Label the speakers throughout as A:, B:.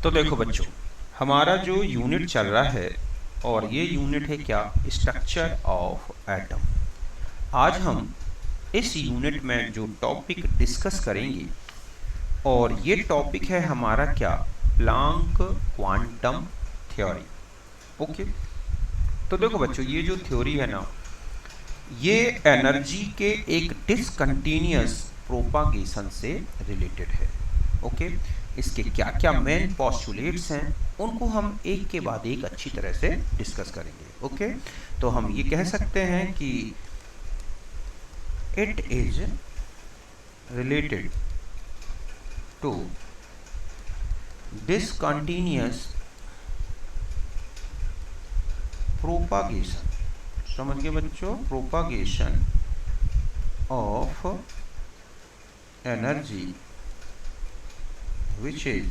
A: तो देखो बच्चों, हमारा जो यूनिट चल रहा है और ये यूनिट है क्या, स्ट्रक्चर ऑफ एटम। आज हम इस यूनिट में जो टॉपिक डिस्कस करेंगे और ये टॉपिक है हमारा क्या, प्लैंक क्वांटम थ्योरी। ओके, तो देखो बच्चों, ये जो थ्योरी है ना, ये एनर्जी के एक डिसकंटिन्यूअस प्रोपागेशन से रिलेटेड है। ओके, इसके क्या क्या मेन पोस्टुलेट्स हैं उनको हम एक के बाद एक अच्छी तरह से डिस्कस करेंगे। ओके, तो हम ये कह सकते हैं कि it is related to discontinuous propagation. समझ गए बच्चों, propagation of energy which is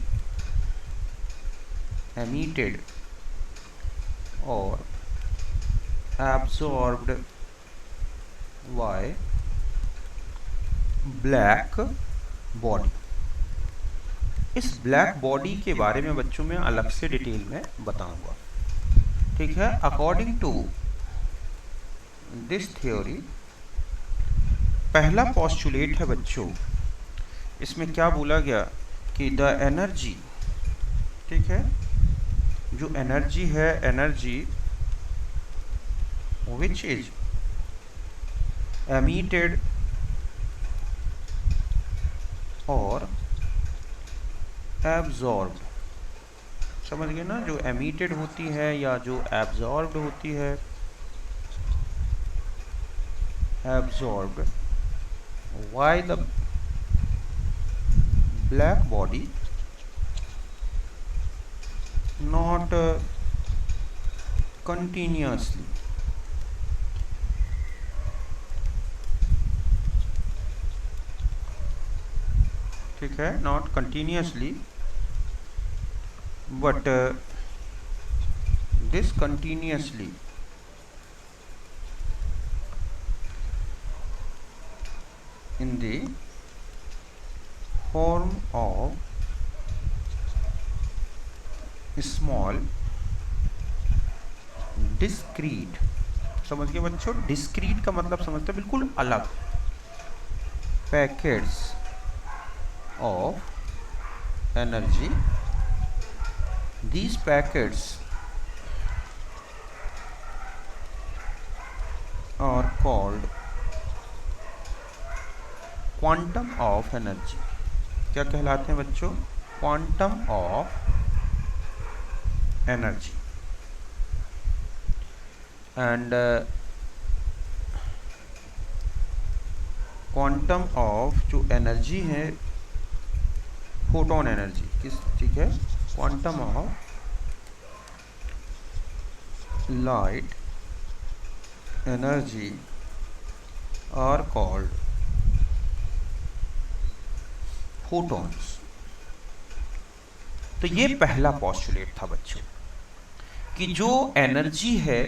A: emitted or absorbed by black body। इस ब्लैक बॉडी के बारे में बच्चों में अलग से डिटेल में बताऊंगा, ठीक है। अकॉर्डिंग टू दिस थ्योरी, पहला पोस्टुलेट है बच्चों, इसमें क्या बोला गया कि द एनर्जी, ठीक है, जो एनर्जी है, एनर्जी विच इज एमिटेड और एब्जॉर्ब्ड। समझ गए ना, जो एमिटेड होती है या जो एब्जॉर्ब्ड होती है, absorbed by the black body, not continuously, ठीक है, not continuously but discontinuously in the form of small discrete। समझ गए बच्चों, डिस्क्रीट का मतलब समझते हैं बिल्कुल अलग, packets of energy. these packets are called quantum of energy। क्या कहलाते हैं बच्चों, quantum of energy. And quantum of जो एनर्जी है, फोटोन एनर्जी किस, ठीक है, quantum of light energy are called photons. तो ये पहला पोस्टुलेट था बच्चों कि जो एनर्जी है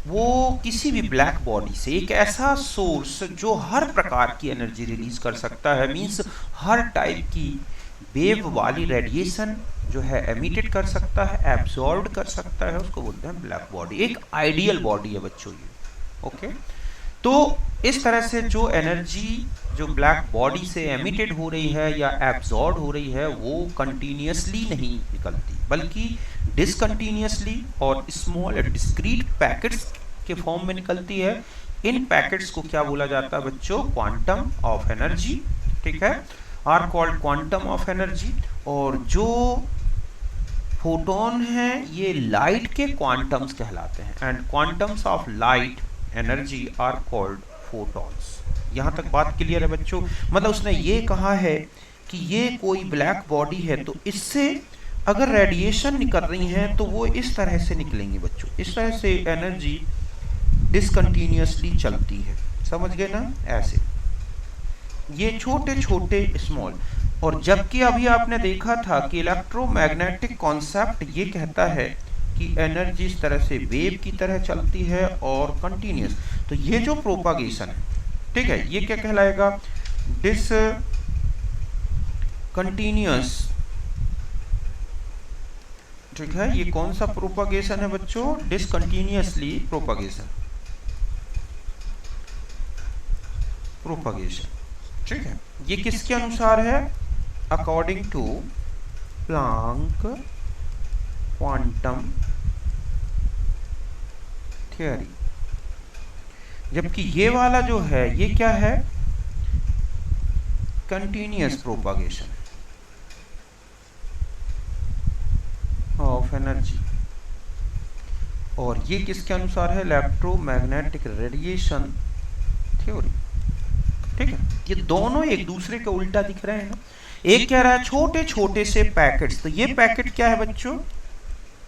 A: वो किसी भी ब्लैक बॉडी से, एक ऐसा सोर्स जो हर प्रकार की एनर्जी रिलीज कर सकता है, मींस हर टाइप की वेव वाली रेडिएशन जो है एमिटेड कर सकता है, एब्जॉर्ब कर सकता है, उसको बोलते हैं ब्लैक बॉडी। एक आइडियल बॉडी है बच्चों ये। ओके, तो इस तरह से जो एनर्जी जो ब्लैक बॉडी से एमिटेड हो रही है या एब्जॉर्ब हो रही है, वो कंटिन्यूसली नहीं निकलती बल्कि डिसकंटिन्यूसली और स्मॉल डिस्क्रीट पैकेट्स के फॉर्म में निकलती है। इन पैकेट्स को क्या बोला जाता है बच्चों, क्वांटम ऑफ एनर्जी, ठीक है, are called quantum of energy. और जो फोटोन है ये लाइट के क्वांटम्स कहलाते हैं, and quantums of light energy are called photons. यहाँ तक बात क्लियर है बच्चों, मतलब उसने ये कहा है कि ये कोई ब्लैक बॉडी है तो इससे अगर रेडिएशन निकल रही हैं तो वो इस तरह से निकलेंगी बच्चों, इस तरह से एनर्जी डिसकंटिन्यूअसली चलती है। समझ गए ना, ऐसे ये छोटे छोटे स्मॉल। और जबकि अभी आपने देखा था कि इलेक्ट्रोमैग्नेटिक कॉन्सेप्ट ये कहता है कि एनर्जी इस तरह से वेव की तरह चलती है और कंटिन्यूस। तो ये जो प्रोपागेशन है, ठीक है, ये क्या कहलाएगा, डिस कंटिन्यूस ठीक है, ये कौन सा प्रोपागेशन है बच्चों? डिसकंटिन्यूअसली प्रोपागेशन, ठीक है। ये किसके अनुसार है? According to Planck quantum theory. जबकि ये वाला जो है ये क्या है? Continuous propagation of energy. और ये किसके अनुसार है? Electromagnetic radiation theory. ठीक है, ये दोनों एक दूसरे के उल्टा दिख रहे हैं ना। एक कह रहा है छोटे छोटे से पैकेट्स, तो ये पैकेट क्या है बच्चों?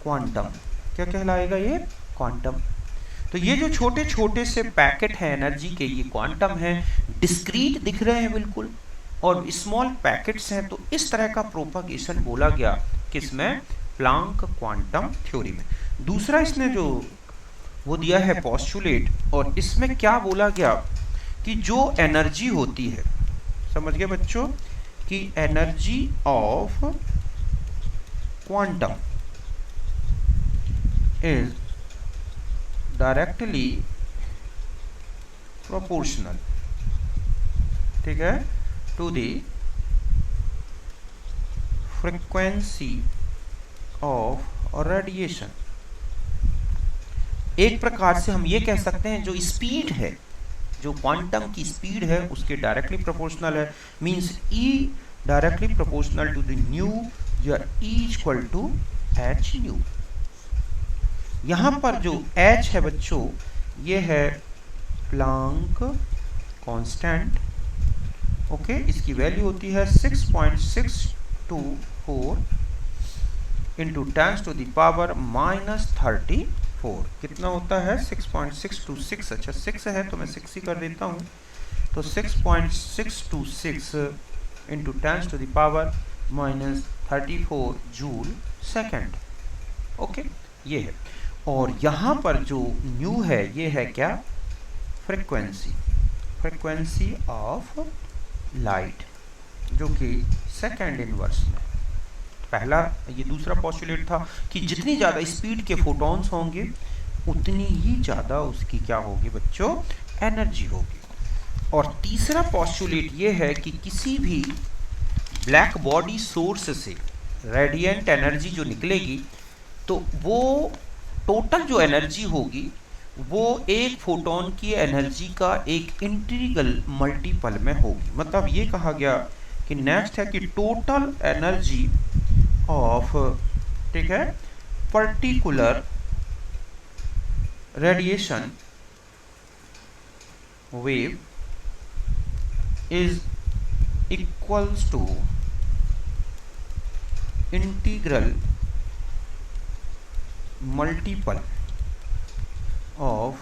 A: क्वांटम। क्या कहलाएगा ये? क्वांटम। तो ये जो छोटे छोटे से पैकेट हैं एनर्जी के, ये क्वांटम हैं, डिस्क्रीट दिख रहे हैं बिल्कुल, और स्मॉल पैकेट्स हैं। तो इस तरह का प्रोपागेशन बोला गया किसमें? प्लैंक क्वांटम थ्योरी में। दूसरा इसने जो वो दिया है पोस्टुलेट, और इसमें क्या बोला गया कि जो एनर्जी होती है, समझ गए बच्चों, कि energy of quantum is directly proportional, ठीक है, to the frequency of radiation. एक प्रकार से हम ये कह सकते हैं जो स्पीड है, जो क्वांटम की स्पीड है, उसके डायरेक्टली प्रोपोर्शनल है। Means E directly proportional to the nu, या E equal to H nu. यहां पर जो h है बच्चों, ये है प्लैंक कांस्टेंट। ओके, इसकी वैल्यू होती है 6.624 इंटू 10 टू द पावर -34। कितना होता है? 6.626। अच्छा 6 है तो मैं 6 ही कर देता हूँ। तो 6.626 into 10 to the power -34 joule second. Okay, ये है। और यहाँ पर जो न्यू है ये है क्या? फ्रीक्वेंसी ऑफ लाइट, जो कि सेकेंड इनवर्स में। पहला, ये दूसरा पोस्टुलेट था कि जितनी ज़्यादा स्पीड के फोटॉन्स होंगे उतनी ही ज़्यादा उसकी क्या होगी बच्चों? एनर्जी होगी। और तीसरा पोस्टुलेट ये है कि किसी भी ब्लैक बॉडी सोर्स से रेडिएंट एनर्जी जो निकलेगी, तो वो टोटल जो एनर्जी होगी वो एक फोटोन की एनर्जी का एक इंटीग्रल मल्टीपल में होगी। मतलब ये कहा गया कि नेक्स्ट है कि टोटल एनर्जी ऑफ, ठीक है, particular radiation wave is equals to integral multiple of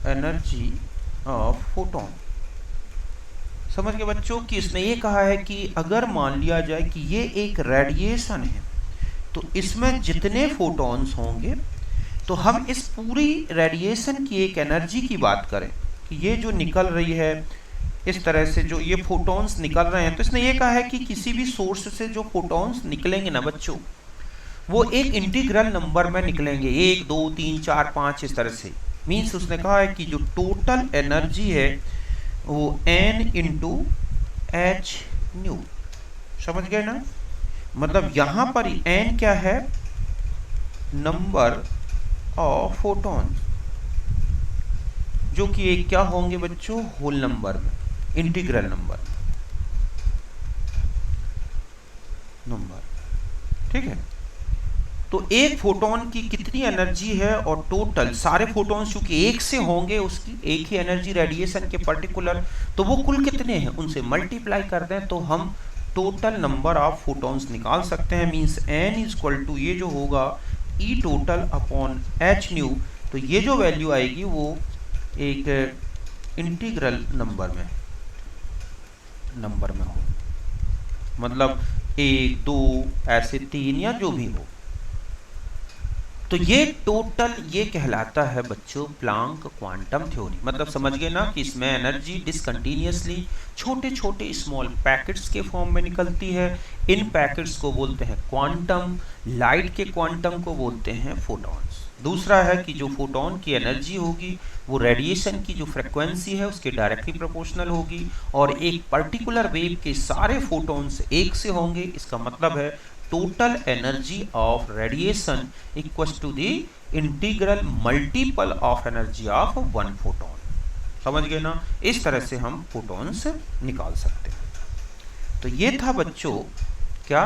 A: energy of photon. समझ गए बच्चों कि इसने ये कहा है कि अगर मान लिया जाए कि ये एक रेडिएशन है, तो इसमें जितने फोटॉन्स होंगे, तो हम इस पूरी रेडिएशन की एक एनर्जी की बात करें कि ये जो निकल रही है इस तरह से, जो ये फोटॉन्स निकल रहे हैं, तो इसने ये कहा है कि किसी भी सोर्स से जो फोटॉन्स निकलेंगे ना बच्चों, वो एक इंटीग्रल नंबर में निकलेंगे, 1 2 3 4 5 इस तरह से। मीन्स उसने कहा है कि जो टोटल एनर्जी है वो n इंटू एच न्यू। समझ गए ना? मतलब यहां पर n क्या है? नंबर ऑफ फोटॉन, जो कि एक क्या होंगे बच्चों? होल नंबर में, इंटीग्रल नंबर। ठीक है, तो एक फोटोन की कितनी एनर्जी है, और टोटल सारे फोटॉन्स चूंकि एक से होंगे, उसकी एक ही एनर्जी रेडिएशन के पर्टिकुलर, तो वो कुल कितने हैं उनसे मल्टीप्लाई कर दें तो हम टोटल नंबर ऑफ फोटॉन्स निकाल सकते हैं। मींस n इक्वल टू ये जो होगा E total upon h new. तो ये जो वैल्यू आएगी वो एक इंटीग्रल नंबर में हो, मतलब 1 2 ऐसे 3 या जो भी हो। तो ये टोटल ये कहलाता है बच्चों प्लांक क्वांटम थ्योरी। मतलब समझ गए ना कि इसमें एनर्जी डिसकंटिन्यूअसली छोटे छोटे स्मॉल पैकेट्स के फॉर्म में निकलती है। इन पैकेट्स को बोलते हैं क्वांटम, लाइट के क्वांटम को बोलते हैं फोटॉन्स। दूसरा है कि जो फोटोन की एनर्जी होगी वो रेडिएशन की जो फ्रिक्वेंसी है उसके डायरेक्टली प्रोपोर्शनल होगी, और एक पर्टिकुलर वेव के सारे फोटोन्स एक से होंगे। इसका मतलब है total energy of radiation equals to the integral multiple of energy of one photon. समझ गए ना? इस तरह से हम फोटोन्स निकाल सकते हैं। तो ये था बच्चों क्या,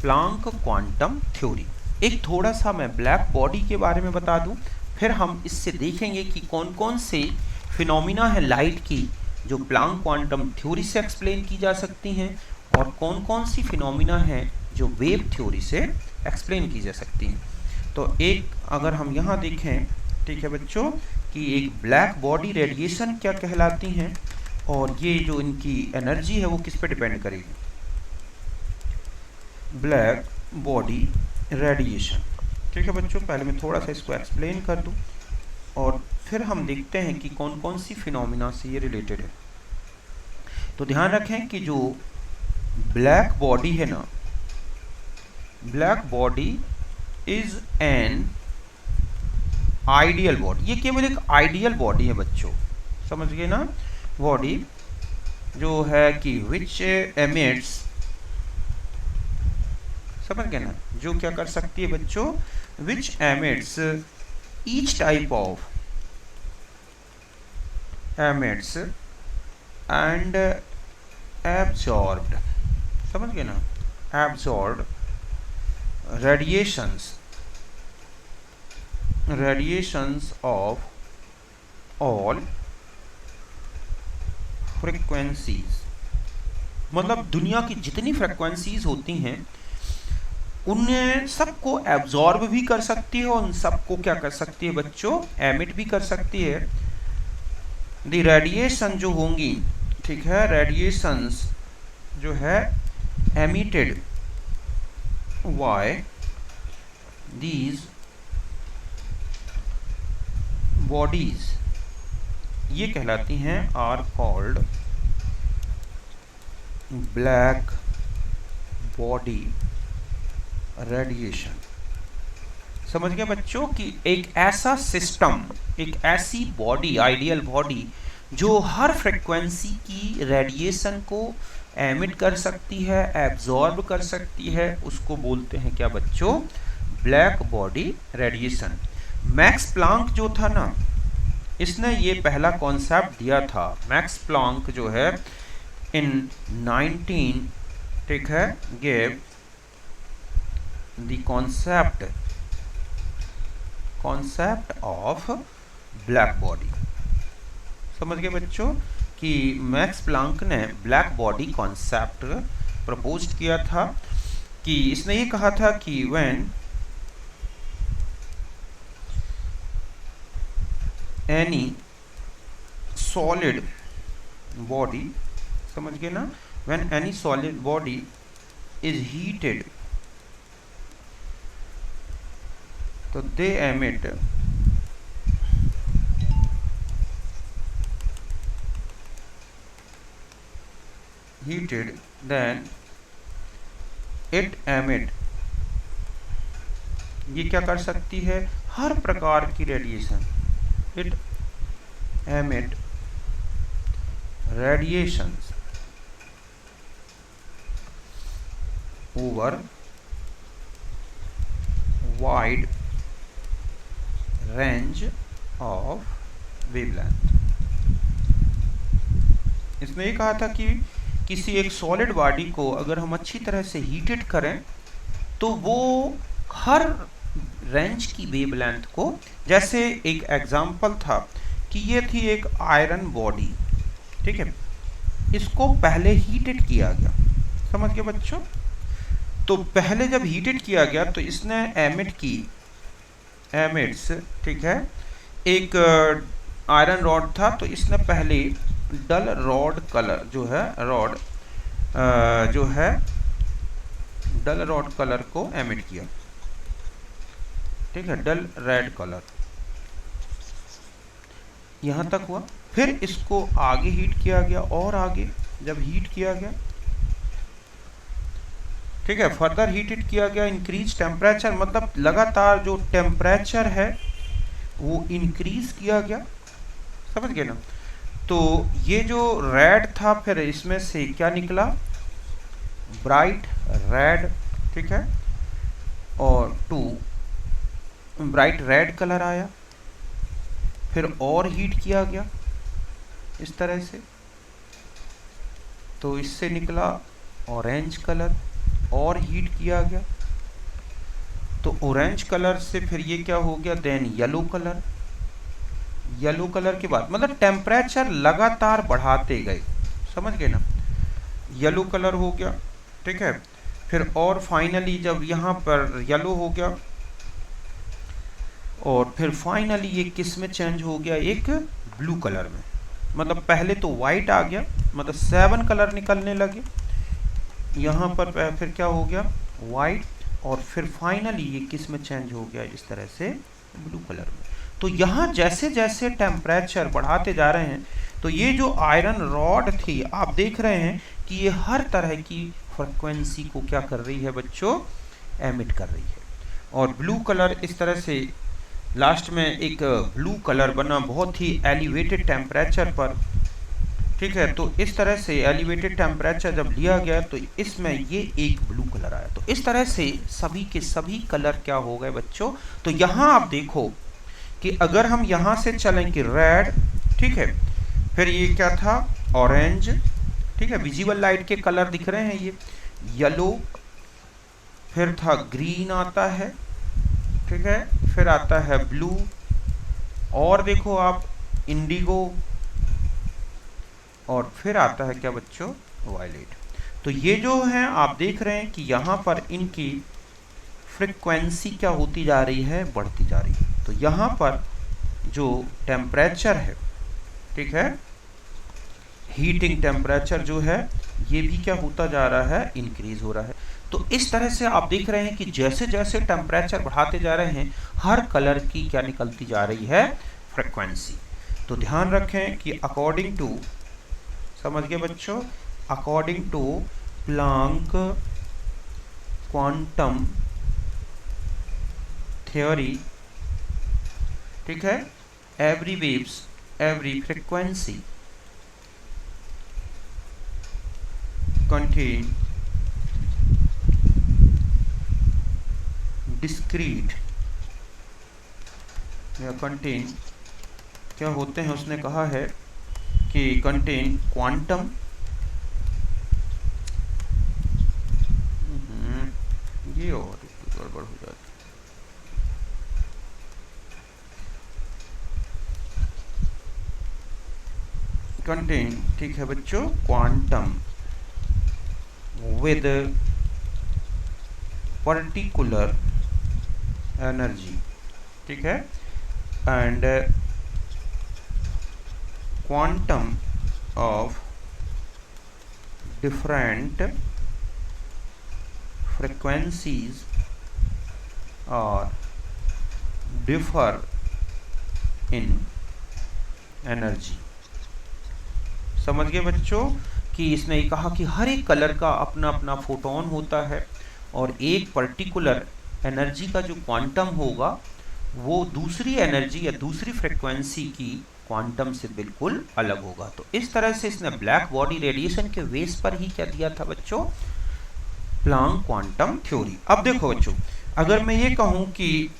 A: प्लांक क्वांटम थ्योरी। एक थोड़ा सा मैं ब्लैक बॉडी के बारे में बता दूं, फिर हम इससे देखेंगे कि कौन कौन से फिनोमिना है लाइट की जो प्लांक क्वांटम थ्योरी से एक्सप्लेन की जा सकती हैं, और कौन कौन सी फिनोमिना है जो वेव थ्योरी से एक्सप्लेन की जा सकती हैं। तो एक अगर हम यहाँ देखें, ठीक है बच्चों, कि एक ब्लैक बॉडी रेडिएशन क्या कहलाती हैं, और ये जो इनकी एनर्जी है वो किस पे डिपेंड करेगी। ब्लैक बॉडी रेडिएशन, ठीक है बच्चों, पहले मैं थोड़ा सा इसको एक्सप्लेन कर दूं और फिर हम देखते हैं कि कौन कौन सी फिनोमिना से ये रिलेटेड है। तो ध्यान रखें कि जो ब्लैक बॉडी है ना, black body is an ideal body. ये केवल एक आइडियल बॉडी है बच्चों, समझ गए ना? बॉडी जो है कि विच एमिट्स, समझ गए ना, जो क्या कर सकती है बच्चों, which emits each type of emits and absorbed, समझ गए ना, absorbed radiations of all frequencies। मतलब दुनिया की जितनी फ्रिक्वेंसीज होती हैं उन्हें सबको एब्जॉर्ब भी कर सकती है, और उन सबको क्या कर सकती है बच्चों, एमिट भी कर सकती है। द रेडिएशन जो होंगी, ठीक है, रेडिएशंस जो है एमिटेड बाय दीज बॉडीज, ये कहलाती हैं are called black body radiation. समझ गए बच्चों कि एक ऐसा सिस्टम, एक ऐसी बॉडी, आइडियल बॉडी जो हर फ्रिक्वेंसी की रेडिएशन को एमिट कर सकती है, एब्जॉर्ब कर सकती है, उसको बोलते हैं क्या बच्चों, black body radiation. Max Planck जो था ना, इसने ये पहला कॉन्सेप्ट दिया था। मैक्स प्लांक जो है इन 19, ठीक है, gave the concept of black body. समझ गए बच्चों कि मैक्स प्लांक ने ब्लैक बॉडी कॉन्सेप्ट प्रपोज किया था, कि इसने ये कहा था कि व्हेन एनी सॉलिड बॉडी, समझ गए ना, when any solid body is heated, तो they emit heated, then it emit, ये क्या कर सकती है, हर प्रकार की radiation, it emit radiations over wide range of wavelength। इसने ये कहा था कि किसी एक सॉलिड बॉडी को अगर हम अच्छी तरह से हीटेड करें तो वो हर रेंज की वेवलेंथ को, जैसे एक एग्जांपल था कि ये थी एक आयरन बॉडी, ठीक है, इसको पहले हीटेड किया गया, समझ गए बच्चों। तो पहले जब हीटेड किया गया तो इसने एमिट्स, ठीक है, एक आयरन रॉड था, तो इसने पहले डल रॉड कलर जो है, डल रॉड कलर को एमिट किया। ठीक है, डल रेड कलर, यहाँ तक हुआ। फिर इसको आगे हीट किया गया और आगे जब हीट किया गया, ठीक है, फर्दर हीटेड किया गया, इंक्रीज टेम्परेचर, मतलब लगातार जो टेम्परेचर है वो इंक्रीज किया गया, समझ गए ना। तो ये जो रेड था फिर इसमें से क्या निकला, ब्राइट रेड, ठीक है, और टू ब्राइट रेड कलर आया। फिर और हीट किया गया इस तरह से, तो इससे निकला ऑरेंज कलर, और हीट किया गया तो ऑरेंज कलर से फिर ये क्या हो गया, then yellow colour. Yellow colour के बाद मतलब टेम्परेचर लगातार बढ़ाते गए, समझ गए ना, येलो कलर हो गया, ठीक है। फिर और फाइनली जब यहाँ पर येलो हो गया और फिर फाइनली ये किस में चेंज हो गया, एक ब्लू कलर में। मतलब पहले तो वाइट आ गया, मतलब 7 कलर निकलने लगे, यहाँ पर फिर क्या हो गया, वाइट, और फिर फाइनली ये किस में चेंज हो गया, इस तरह से ब्लू कलर में। तो यहाँ जैसे जैसे टेम्परेचर बढ़ाते जा रहे हैं तो ये जो आयरन रॉड थी आप देख रहे हैं कि ये हर तरह की फ्रिक्वेंसी को क्या कर रही है बच्चों, एमिट कर रही है। और ब्लू कलर इस तरह से लास्ट में एक ब्लू कलर बना बहुत ही एलिवेटेड टेम्परेचर पर, ठीक है। तो इस तरह से एलिवेटेड टेम्परेचर जब लिया गया तो इसमें ये एक ब्लू कलर आया। तो इस तरह से सभी के सभी कलर क्या हो गए बच्चों। तो यहाँ आप देखो कि अगर हम यहाँ से चलें कि रेड, ठीक है, फिर ये क्या था, ऑरेंज, ठीक है, विजिबल लाइट के कलर दिख रहे हैं ये, येलो, फिर था ग्रीन आता है, ठीक है, फिर आता है ब्लू, और देखो आप इंडिगो, और फिर आता है क्या बच्चों, वायलेट। तो ये जो है आप देख रहे हैं कि यहाँ पर इनकी फ्रीक्वेंसी क्या होती जा रही है, बढ़ती जा रही है। तो यहाँ पर जो टेम्परेचर है, ठीक है, हीटिंग टेम्परेचर जो है ये भी क्या होता जा रहा है, इंक्रीज हो रहा है। तो इस तरह से आप देख रहे हैं कि जैसे जैसे टेम्परेचर बढ़ाते जा रहे हैं हर कलर की क्या निकलती जा रही है, फ्रीक्वेंसी। तो ध्यान रखें कि अकॉर्डिंग टू, समझ गए बच्चों, according to Planck quantum theory, ठीक है, every waves, every frequency contain discrete या contain क्या होते हैं, उसने कहा है कि contain quantum, ये और गड़बड़ हो जाती, contain, ठीक है बच्चों, quantum with particular energy, ठीक है, and quantum of different frequencies or differ in energy। समझ गए बच्चों कि इसने ये कहा कि हर एक कलर का अपना अपना फोटोन होता है और एक पर्टिकुलर एनर्जी का जो क्वांटम होगा वो दूसरी एनर्जी या दूसरी फ्रिक्वेंसी की क्वांटम से बिल्कुल अलग होगा। तो इस तरह से इसने ब्लैक बॉडी रेडिएशन के बेस पर ही क्या दिया था बच्चों, प्लैंक क्वांटम थ्योरी। अब देखो बच्चों, अगर मैं ये कहूँ कि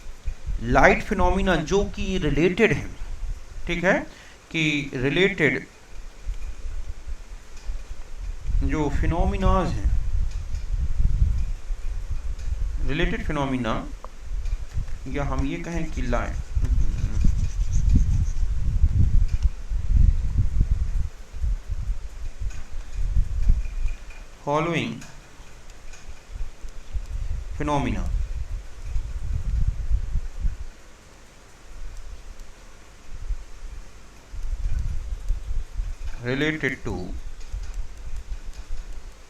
A: लाइट फिनोमिना जो कि रिलेटेड है, ठीक है, कि रिलेटेड जो फिनोमिनाज हैं, रिलेटेड फिनोमिना, या हम ये कहें कि light following phenomena related to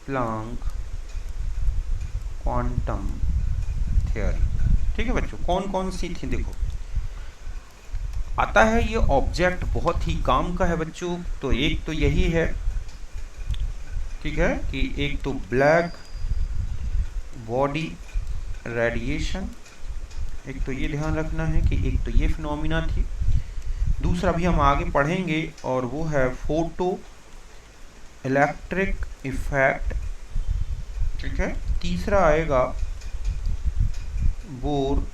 A: Planck quantum theory। ठीक है बच्चों, कौन कौन सी थी देखो। आता है ये ऑब्जेक्ट बहुत ही काम का है बच्चों, तो एक तो यही है, ठीक है, कि एक तो ब्लैक बॉडी रेडिएशन, एक तो ये ध्यान रखना है कि एक तो ये फिनोमिना थी। दूसरा भी हम आगे पढ़ेंगे और वो है फोटो इलेक्ट्रिक इफेक्ट, ठीक है। तीसरा आएगा बोर,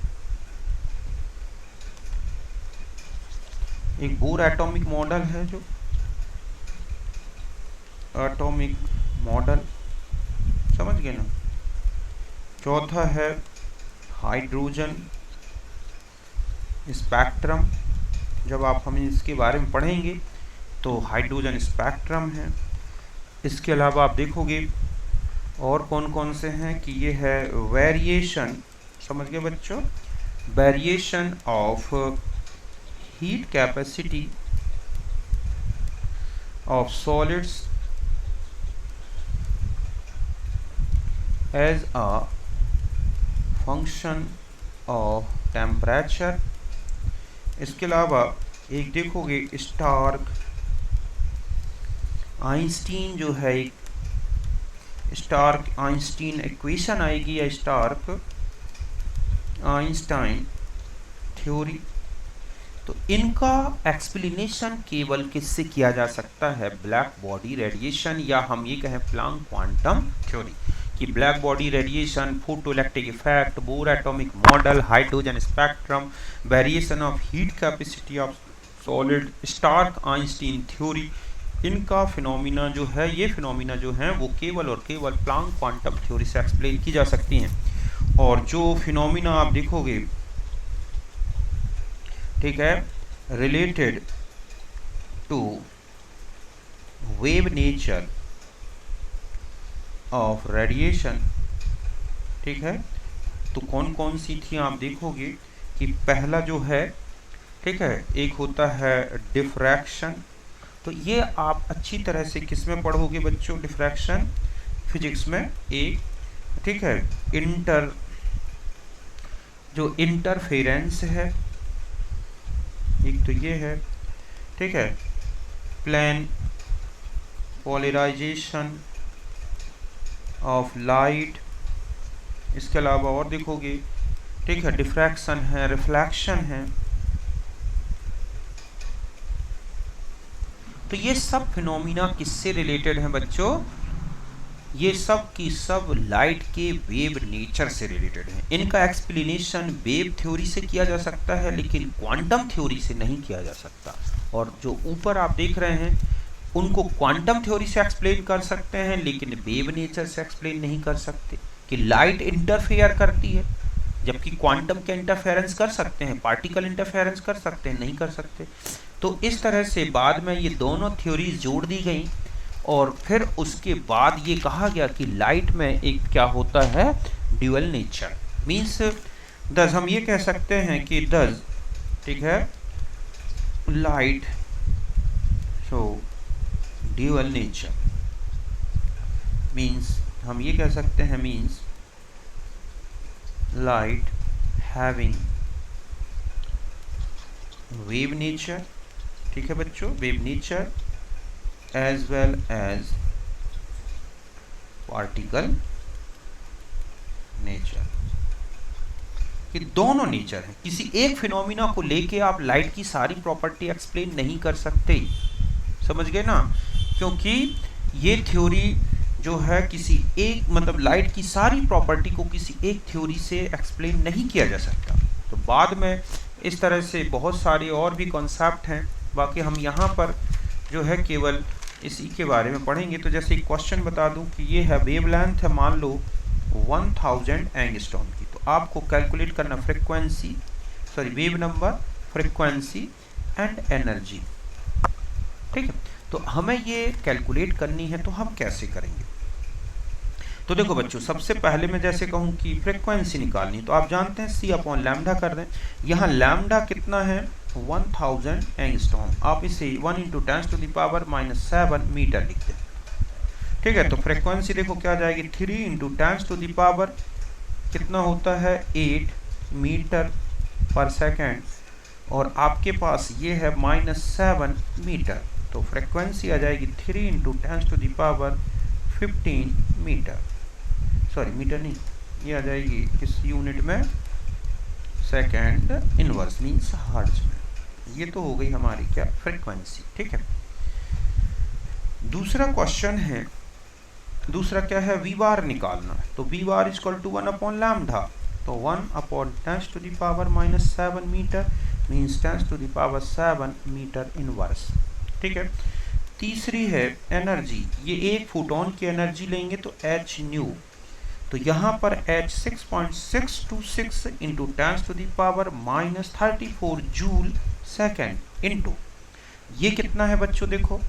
A: एक बोर एटॉमिक मॉडल है जो एटॉमिक मॉडल, समझ गए ना। चौथा है हाइड्रोजन स्पेक्ट्रम, जब आप हम इसके बारे में पढ़ेंगे तो हाइड्रोजन स्पेक्ट्रम है। इसके अलावा आप देखोगे और कौन कौन से हैं कि ये है वेरिएशन, समझ गए बच्चों, variation of heat capacity of solids as a function of temperature. इसके अलावा एक देखोगे स्टार्क आइंस्टीन जो है, एक स्टार्क आइंस्टीन इक्वेशन आएगी या स्टार्क आइंस्टाइन थ्योरी। तो इनका एक्सप्लेनेशन केवल किससे किया जा सकता है, ब्लैक बॉडी रेडिएशन, या हम ये कहें प्लैंक क्वांटम थ्योरी, कि black body radiation, photoelectric effect, Bohr atomic model, hydrogen spectrum, variation of heat capacity of solid, Stark Einstein theory, इनका फिनोमिना जो है, ये फिनोमिना जो हैं वो केवल और केवल प्लैंक क्वांटम थ्योरी से एक्सप्लेन की जा सकती हैं। और जो फिनोमिना आप देखोगे, ठीक है, related to wave nature of radiation, ठीक है, तो कौन कौन सी थी आप देखोगे कि पहला जो है, ठीक है, एक होता है डिफ्रैक्शन। तो ये आप अच्छी तरह से किस में पढ़ोगे बच्चों, डिफ्रैक्शन फिजिक्स में एक, ठीक है, जो इंटरफेरेंस है, एक तो ये है, ठीक है, प्लेन पोलराइजेशन ऑफ लाइट। इसके अलावा और देखोगे, ठीक है, डिफ्रैक्शन है, रिफ्लेक्शन है। तो ये सब फिनोमिना किससे रिलेटेड हैं बच्चों, ये सब की सब लाइट के वेव नेचर से रिलेटेड है। इनका एक्सप्लेनेशन वेव थ्योरी से किया जा सकता है लेकिन क्वांटम थ्योरी से नहीं किया जा सकता। और जो ऊपर आप देख रहे हैं उनको क्वांटम थ्योरी से एक्सप्लेन कर सकते हैं लेकिन वेव नेचर से एक्सप्लेन नहीं कर सकते, कि लाइट इंटरफेयर करती है, जबकि क्वांटम के इंटरफेरेंस कर सकते हैं, पार्टिकल इंटरफेरेंस कर सकते हैं, नहीं कर सकते। तो इस तरह से बाद में ये दोनों थ्योरीज जोड़ दी गई और फिर उसके बाद ये कहा गया कि लाइट में एक क्या होता है, ड्यूअल नेचर, मीन्स दस हम ये कह सकते हैं कि दस, ठीक है, light so dual nature, means हम ये कह सकते हैं, means light having wave nature, ठीक है बच्चों, wave nature as well as particle nature, कि दोनों नेचर हैं। किसी एक फिनोमिना को लेके आप लाइट की सारी प्रॉपर्टी एक्सप्लेन नहीं कर सकते, समझ गए ना, क्योंकि ये थ्योरी जो है किसी एक, मतलब लाइट की सारी प्रॉपर्टी को किसी एक थ्योरी से एक्सप्लेन नहीं किया जा सकता। तो बाद में इस तरह से बहुत सारे और भी कॉन्सेप्ट हैं, बाकी हम यहाँ पर जो है केवल इसी के बारे में पढ़ेंगे। तो जैसे एक क्वेश्चन बता दूं कि ये है वेवलेंथ है मान लो 1000 एंगस्ट्रॉम की, तो आपको कैलकुलेट करना frequency, sorry wave number, frequency and energy, ठीक है। तो हमें ये कैलकुलेट करनी है, तो हम कैसे करेंगे। तो देखो बच्चों, सबसे पहले मैं जैसे कहूँ कि फ्रीक्वेंसी निकालनी, तो आप जानते हैं c/λ कर दें। यहाँ लैम्डा कितना है, 1000 एंगस्ट्रॉम, आप इसे 1 × 10⁻⁻7 मीटर लिख दें, ठीक है। तो फ्रीक्वेंसी देखो क्या आ जाएगी, 3 × 10⁻, कितना होता है 8 मीटर पर सेकेंड और आपके पास ये है -7 मीटर, तो फ्रिक्वेंसी आ जाएगी 3 इंटू 10⁻15 मीटर, सॉरी मीटर नहीं, ये आ जाएगी इस यूनिट में सेकेंड इनवर्स मीन्स हर्ट्ज में। ये तो हो गई हमारी क्या फ्रिक्वेंसी, ठीक है। दूसरा क्वेश्चन है, दूसरा क्या है, वी बार निकालना है। तो वी बार इक्वल टू 1/λ, तो 1/10⁻⁻7 मीटर मीन्स 10⁻7 मीटर इनवर्स, ठीक है। तीसरी है एनर्जी, ये एक फोटोन की एनर्जी लेंगे तो h न्यू, तो यहाँ पर h 6.626 into 10⁻⁻34 joule second into, ये कितना है बच्चों, देखो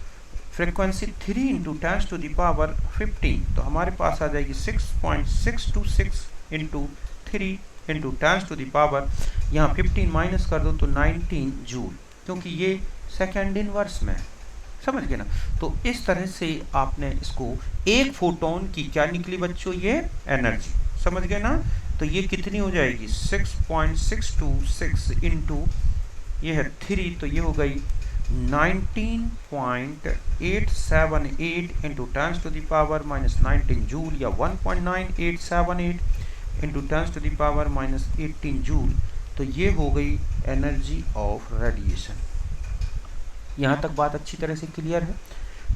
A: फ्रीक्वेंसी 3 इंटू 10⁻15, तो हमारे पास आ जाएगी 6.626 इंटू 3 इंटू 10⁻, यहाँ 15 माइनस कर दो तो 19 जूल, क्योंकि ये सेकेंड इनवर्स में है, समझ गए ना। तो इस तरह से आपने इसको, एक फोटोन की क्या निकली बच्चों, ये एनर्जी, समझ गए ना। तो ये कितनी हो जाएगी 6.626 इंटू ये है 3, तो ये हो गई 19.878 इंटू 10⁻⁻19 जूल, या 1.9878 इंटू 10⁻⁻18 जूल। तो ये हो गई एनर्जी ऑफ रेडिएशन। यहाँ तक बात अच्छी तरह से क्लियर है।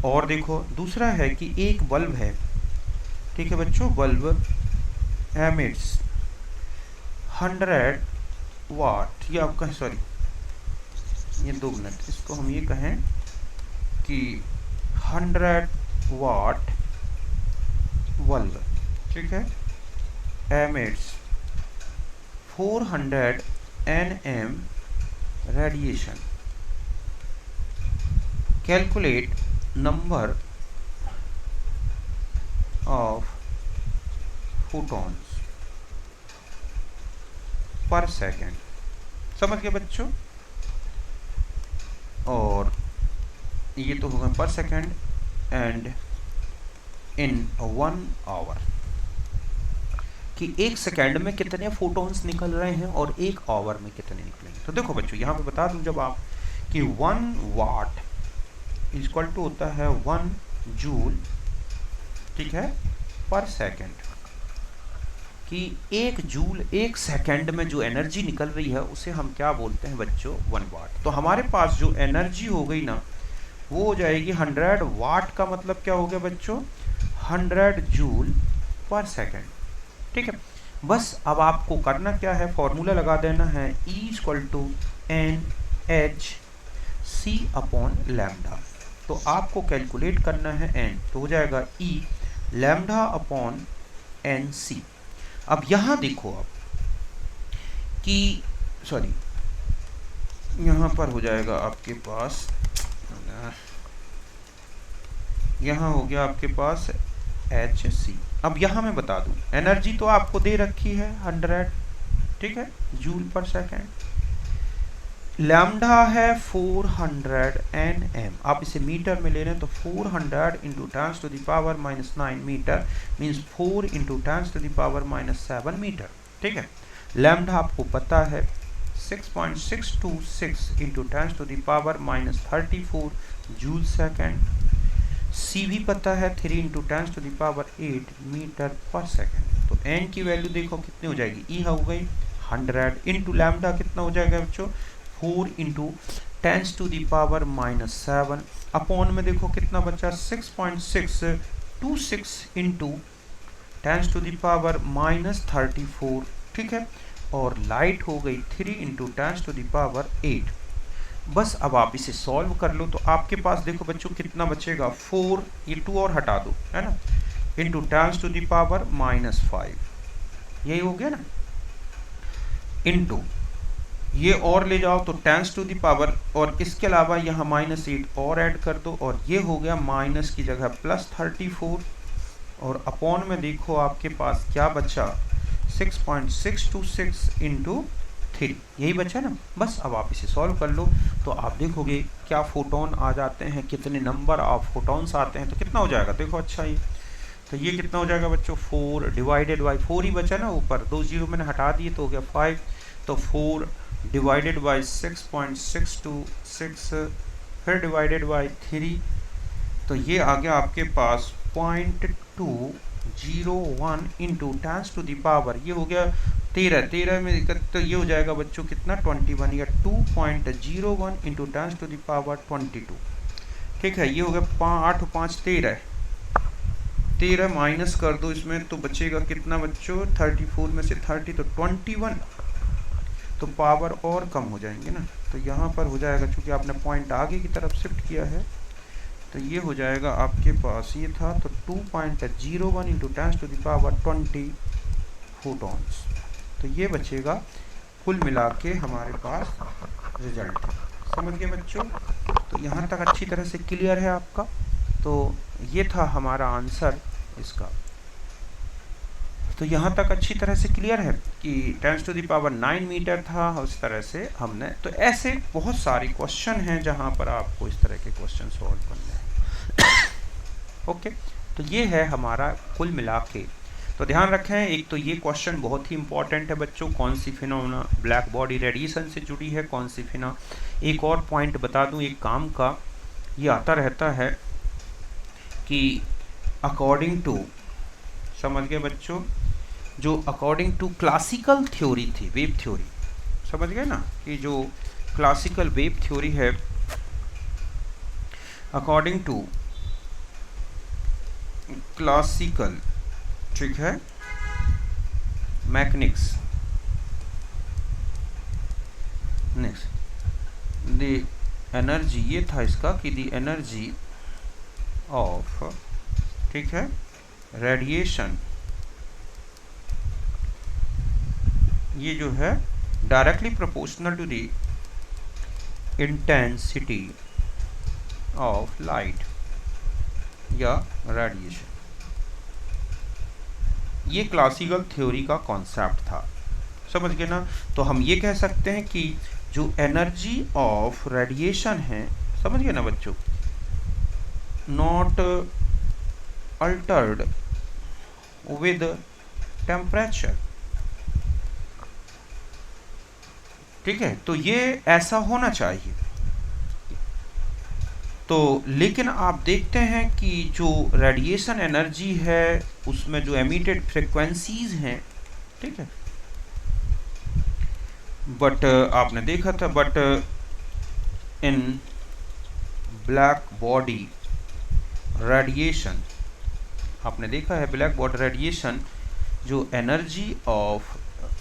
A: और देखो दूसरा है कि एक बल्ब है, ठीक है बच्चों, बल्ब एमिट्स 100 वाट, या आपका सॉरी ये 2 मिनट, इसको हम ये कहें कि 100 वाट बल्ब, ठीक है, emits 400 nm radiation. Calculate number of photons per second, समझ गए बच्चों। और ये तो होगा पर सेकेंड एंड इन 1 आवर, कि एक सेकेंड में कितने फोटॉन्स निकल रहे हैं और एक आवर में कितने निकलेंगे। तो देखो बच्चों यहाँ पे बता दूं जब आप कि 1 वाट इक्वल टू होता है 1 जूल, ठीक है, पर सेकेंड, कि 1 जूल एक सेकेंड में जो एनर्जी निकल रही है उसे हम क्या बोलते हैं बच्चों, 1 वाट। तो हमारे पास जो एनर्जी हो गई ना वो हो जाएगी 100 वाट, का मतलब क्या हो गया बच्चों, 100 जूल पर सेकेंड, ठीक है। बस अब आपको करना क्या है, फॉर्मूला लगा देना है E=NhC/λ। तो आपको कैलकुलेट करना है n, तो हो जाएगा E λ/NC। अब यहाँ देखो आप कि सॉरी यहाँ पर हो जाएगा आपके पास, यहाँ हो गया आपके पास HC। अब यहाँ मैं बता दूं एनर्जी तो आपको दे रखी है 100, ठीक है, जूल पर सेकेंड, लैम्डा है 400 nm, आप इसे मीटर में ले रहे हैं तो 400 into 10⁻⁻9 metre means 4 into 10⁻⁻7 metre, ठीक है। लैम्डा आपको पता है 6.626 इंटू 10⁻⁻34 जूल सेकेंड, सी भी पता है 3 इंटू 10⁸ मीटर पर सेकेंड। तो n की वैल्यू देखो कितनी हो जाएगी, E हो गई 100 इंटू लैम्डा कितना हो जाएगा बच्चों, 4 इंटू 10⁻⁻7 अपॉन में देखो कितना बचा 6.626 इंटू 10⁻⁻34, ठीक है। और लाइट हो गई 3 इंटू 10⁸। बस अब आप इसे सॉल्व कर लो तो आपके पास देखो बच्चों कितना बचेगा, 4, ये 2 और हटा दो, है ना, इंटू 10⁻⁻5, यही हो गया ना, इंटू ये और ले जाओ तो 10⁻, और इसके अलावा यहाँ -8 और ऐड कर दो, और ये हो गया माइनस की जगह +34, और अपॉन में देखो आपके पास क्या बचा 6.626 इंटू 3, यही बचा ना। बस अब आप इसे सॉल्व कर लो तो आप देखोगे क्या फोटोन आ जाते हैं, कितने नंबर ऑफ फोटोन्स आते हैं, तो कितना हो जाएगा देखो, अच्छा ये तो ये कितना हो जाएगा बच्चों, 4 डिवाइडेड बाई 4 ही बचा ना, ऊपर 2 जीरो मैंने हटा दिए तो हो गया 5, तो 4 डिवाइडेड बाई 6.626 फिर डिवाइडेड बाई 3, तो ये आ गया आपके पास 0.201 इंटू 10⁻, ये हो गया 13 में दिक्कत, तो ये हो जाएगा बच्चों कितना 21 या 2.01 इंटू 10⁻²2। ठीक है, ये हो गया 8 और 5 13 माइनस कर दो इसमें तो बचेगा कितना बच्चों 34 में से 30 तो 21, तो पावर और कम हो जाएंगे ना, तो यहाँ पर हो जाएगा चूँकि आपने पॉइंट आगे की तरफ शिफ्ट किया है, तो ये हो जाएगा आपके पास ये था तो 2.01 इंटू 10⁻20 फोटॉन्स। तो ये बचेगा कुल मिला के हमारे पास रिजल्ट। समझ गए बच्चों? तो यहाँ तक अच्छी तरह से क्लियर है आपका? तो ये था हमारा आंसर इसका। तो यहाँ तक अच्छी तरह से क्लियर है कि 10⁹ मीटर था, उस तरह से हमने, तो ऐसे बहुत सारे क्वेश्चन हैं जहाँ पर आपको इस तरह के क्वेश्चन सॉल्व करने हैं। ओके, तो ये है हमारा कुल मिला के। तो ध्यान रखें, एक तो ये क्वेश्चन बहुत ही इंपॉर्टेंट है बच्चों, कौन सी फिनोमेना ब्लैक बॉडी रेडिएशन से जुड़ी है, कौन सी फिना। एक और पॉइंट बता दूं एक काम का, ये आता रहता है कि अकॉर्डिंग टू, समझ गए बच्चों, जो अकॉर्डिंग टू क्लासिकल थ्योरी थी, वेव थ्योरी, समझ गए ना, कि जो क्लासिकल वेव थ्योरी है, अकॉर्डिंग टू क्लासिकल, ठीक है, मैकेनिक्स, नेक्स्ट द एनर्जी, ये था इसका कि द एनर्जी ऑफ, ठीक है, रेडिएशन, ये जो है directly proportional to the intensity of light या रेडिएशन। ये क्लासिकल थ्योरी का कॉन्सेप्ट था, समझ गए ना। तो हम ये कह सकते हैं कि जो एनर्जी ऑफ रेडिएशन है, समझ गए ना बच्चों, नॉट अल्टर्ड विद टेम्परेचर, ठीक है, तो ये ऐसा होना चाहिए। तो लेकिन आप देखते हैं कि जो रेडिएशन एनर्जी है उसमें जो एमिटेड फ्रिक्वेंसीज हैं, ठीक है, बट आपने देखा था, but in black body radiation, आपने देखा है ब्लैक बॉडी रेडिएशन, जो एनर्जी ऑफ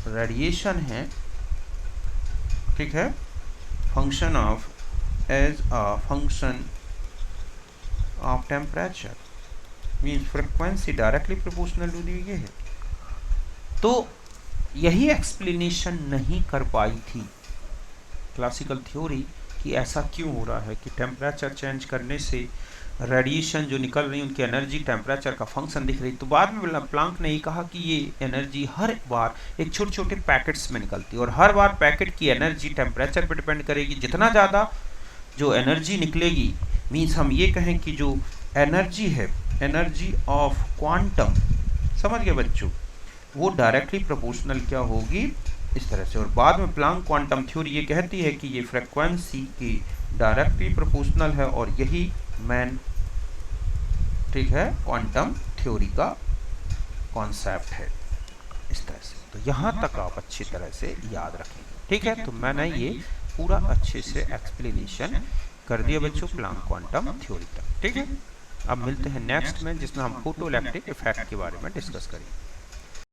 A: रेडिएशन है, ठीक है, function of as a function of temperature, means frequency directly proportional to the, ये है। तो यही एक्सप्लेनेशन नहीं कर पाई थी क्लासिकल थ्योरी कि ऐसा क्यों हो रहा है कि टेम्परेचर चेंज करने से रेडिएशन जो निकल रही उनकी एनर्जी टेम्परेचर का फंक्शन दिख रही। तो बाद में प्लांक ने ये कहा कि ये एनर्जी हर बार एक छोटे छोटे पैकेट्स में निकलती है और हर बार पैकेट की एनर्जी टेम्परेचर पर डिपेंड करेगी। जितना ज़्यादा जो एनर्जी निकलेगी, मीन्स हम ये कहें कि जो एनर्जी है, एनर्जी ऑफ क्वांटम, समझ गए बच्चों, वो डायरेक्टली प्रोपोर्शनल क्या होगी, इस तरह से। और बाद में प्लांक क्वांटम थ्योरी ये कहती है कि ये फ्रिक्वेंसी की डायरेक्टली प्रोपोर्शनल है और यही मेन, ठीक है, क्वांटम थ्योरी का कॉन्सेप्ट है, इस तरह से। तो यहाँ तक आप अच्छी तरह से याद रखेंगे, ठीक है। तो मैंने ये पूरा अच्छे से एक्सप्लेनेशन कर दिया बच्चों प्लांक क्वांटम थ्योरी तक, ठीक है। अब मिलते हैं नेक्स्ट में, जिसमें हम फोटोइलेक्ट्रिक इफेक्ट के बारे में डिस्कस करेंगे।